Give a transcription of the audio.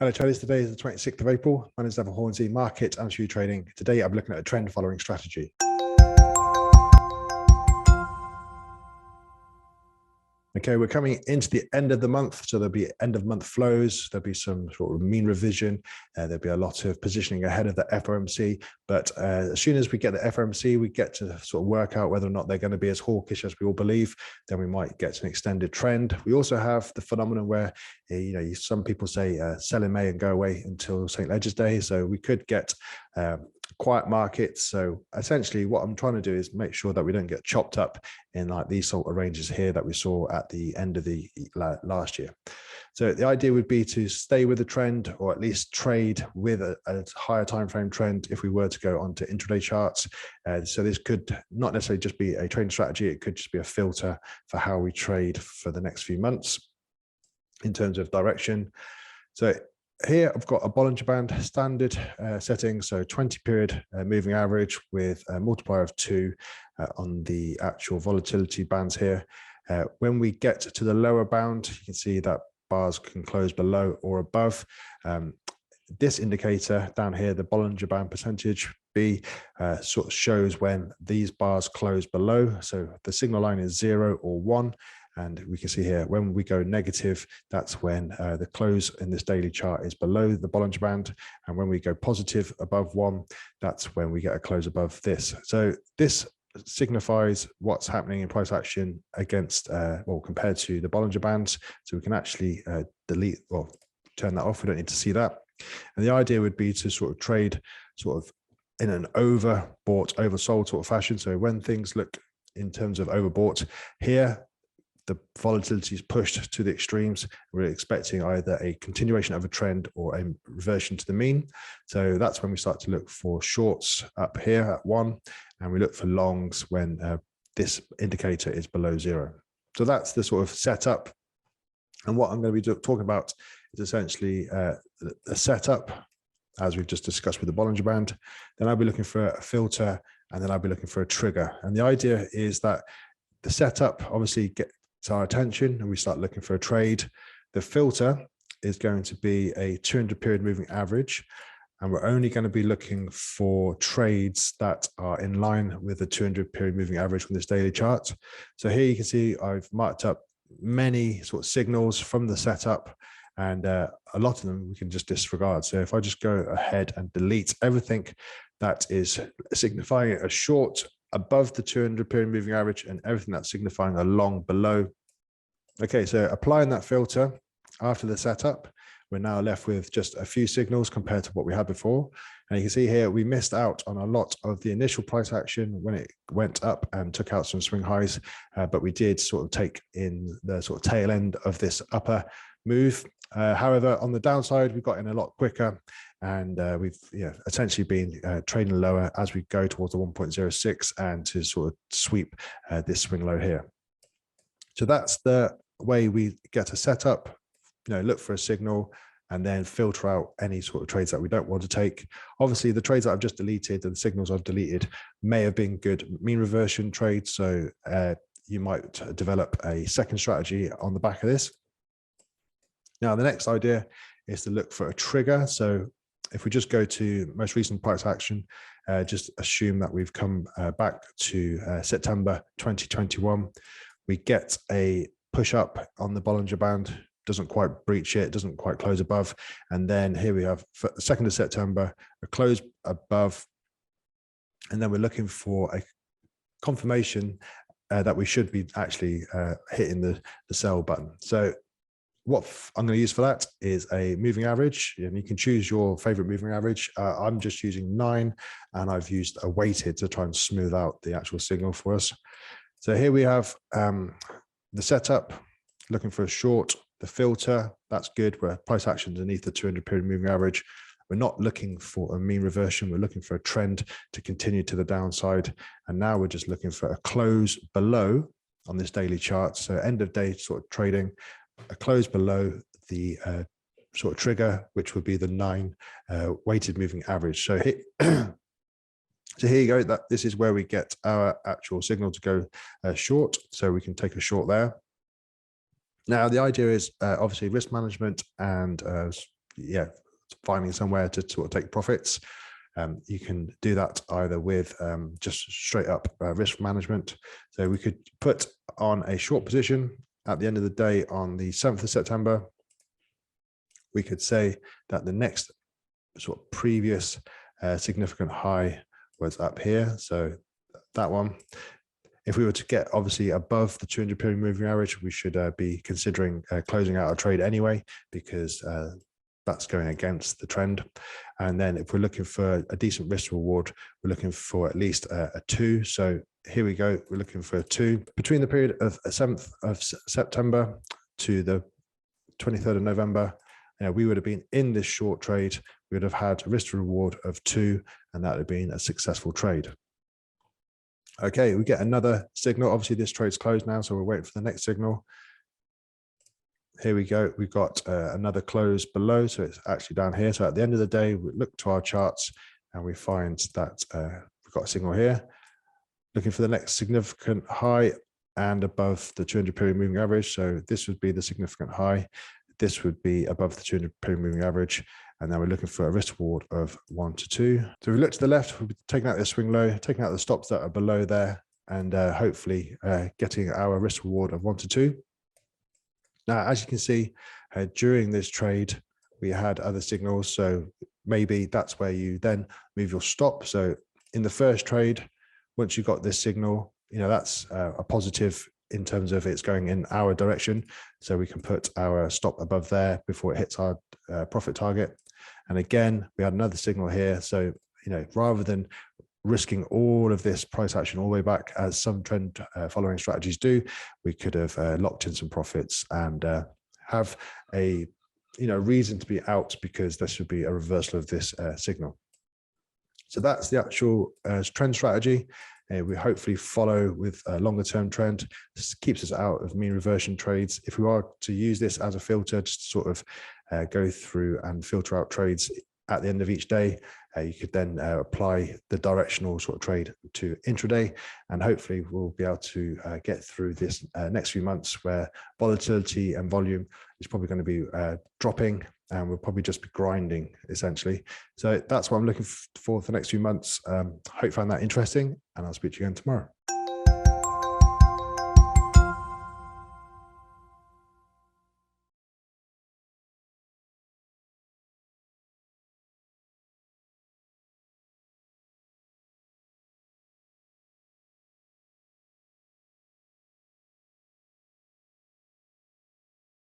Hello traders, today is the 26th of April. My name is Neville Hornsey, market and shoe trading. Today I'm looking at a trend following strategy. Okay, we're coming into the end of the month, so there'll be end of month flows, there'll be some sort of mean revision, there'll be a lot of positioning ahead of the FOMC, but as soon as we get the FOMC, we get to sort of work out whether or not they're going to be as hawkish as we all believe, then we might get to an extended trend. We also have the phenomenon where, some people say sell in May and go away until St. Leger's Day, so we could get quiet markets. So essentially what I'm trying to do is make sure that we don't get chopped up in like these sort of ranges here that we saw at the end of the last year. So the idea would be to stay with the trend, or at least trade with a higher time frame trend if we were to go onto intraday charts. So this could not necessarily just be a trading strategy, it could just be a filter for how we trade for the next few months in terms of direction. So here I've got a Bollinger Band standard setting, so 20 period moving average with a multiplier of 2 on the actual volatility bands here. When we get to the lower bound, you can see that bars can close below or above. This indicator down here, the Bollinger Band percentage B, sort of shows when these bars close below. So the signal line is 0 or 1. And we can see here, when we go negative, that's when the close in this daily chart is below the Bollinger Band. And when we go positive above 1, that's when we get a close above this. So this signifies what's happening in price action against, compared to the Bollinger Bands. So we can actually delete or turn that off. We don't need to see that. And the idea would be to sort of trade sort of in an overbought, oversold sort of fashion. So when things look in terms of overbought here, the volatility is pushed to the extremes. We're expecting either a continuation of a trend or a reversion to the mean. So that's when we start to look for shorts up here at 1, and we look for longs when this indicator is below 0. So that's the sort of setup. And what I'm going to be talking about is essentially a setup, as we've just discussed with the Bollinger Band. Then I'll be looking for a filter, and then I'll be looking for a trigger. And the idea is that the setup obviously gets our attention and we start looking for a trade. The filter is going to be a 200 period moving average, and we're only going to be looking for trades that are in line with the 200 period moving average from this daily chart. So here you can see I've marked up many sort of signals from the setup, and a lot of them we can just disregard. So if I just go ahead and delete everything that is signifying a short above the 200 period moving average and everything that's signifying a long below. Okay, so applying that filter after the setup, we're now left with just a few signals compared to what we had before. And you can see here, we missed out on a lot of the initial price action when it went up and took out some swing highs, but we did sort of take in the sort of tail end of this upper move. However, on the downside, we got in a lot quicker, and we've essentially been trading lower as we go towards the 1.06 and to sort of sweep this swing low here. So that's the way we get a setup, look for a signal and then filter out any sort of trades that we don't want to take. Obviously, the trades that I've just deleted and the signals I've deleted may have been good mean reversion trades. So you might develop a second strategy on the back of this. Now, the next idea is to look for a trigger. So if we just go to most recent price action, just assume that we've come back to September 2021. We get a push up on the Bollinger Band, doesn't quite breach it, doesn't quite close above. And then here we have for the 2nd of September, a close above. And then we're looking for a confirmation that we should be actually hitting the sell button. So what I'm going to use for that is a moving average, and you can choose your favorite moving average. I'm just using 9, and I've used a weighted to try and smooth out the actual signal for us. So here we have the setup, looking for a short, the filter, that's good, where price action underneath the 200 period moving average. We're not looking for a mean reversion, we're looking for a trend to continue to the downside. And now we're just looking for a close below on this daily chart. So end of day sort of trading, a close below the sort of trigger, which would be the 9 weighted moving average. So here, so here you go. This is where we get our actual signal to go short. So we can take a short there. Now, the idea is obviously risk management and yeah, finding somewhere to sort of take profits. You can do that either with just straight up risk management. So we could put on a short position at the end of the day on the 7th of September. We could say that the next sort of previous significant high was up here. So that one, if we were to get obviously above the 200 period moving average, we should be considering closing out our trade anyway, because that's going against the trend. And then if we're looking for a decent risk reward, we're looking for at least a 2. So here we go. We're looking for a 2 between the period of 7th of September to the 23rd of November. We would have been in this short trade. We would have had a risk reward of 2, and that would have been a successful trade. Okay, we get another signal. Obviously, this trade's closed now, so we're waiting for the next signal. Here we go. We've got another close below, so it's actually down here. So at the end of the day, we look to our charts and we find that we've got a signal here. Looking for the next significant high and above the 200 period moving average. So this would be the significant high. This would be above the 200 period moving average. And then we're looking for a risk reward of 1 to 2. So if we look to the left, we'll be taking out the swing low, taking out the stops that are below there, and hopefully getting our risk reward of 1 to 2. Now, as you can see, during this trade, we had other signals. So maybe that's where you then move your stop. So in the first trade, once you got this signal, that's a positive in terms of it's going in our direction. So we can put our stop above there before it hits our profit target. And again, we had another signal here. So, rather than risking all of this price action all the way back, as some trend following strategies do, we could have locked in some profits and have a reason to be out, because this would be a reversal of this signal. So that's the actual trend strategy. We hopefully follow with a longer term trend. This keeps us out of mean reversion trades. If we are to use this as a filter, just to sort of go through and filter out trades at the end of each day, you could then apply the directional sort of trade to intraday, and hopefully we'll be able to get through this next few months where volatility and volume is probably going to be dropping, and we'll probably just be grinding essentially. So that's what I'm looking for the next few months. Hope you found that interesting, and I'll speak to you again tomorrow.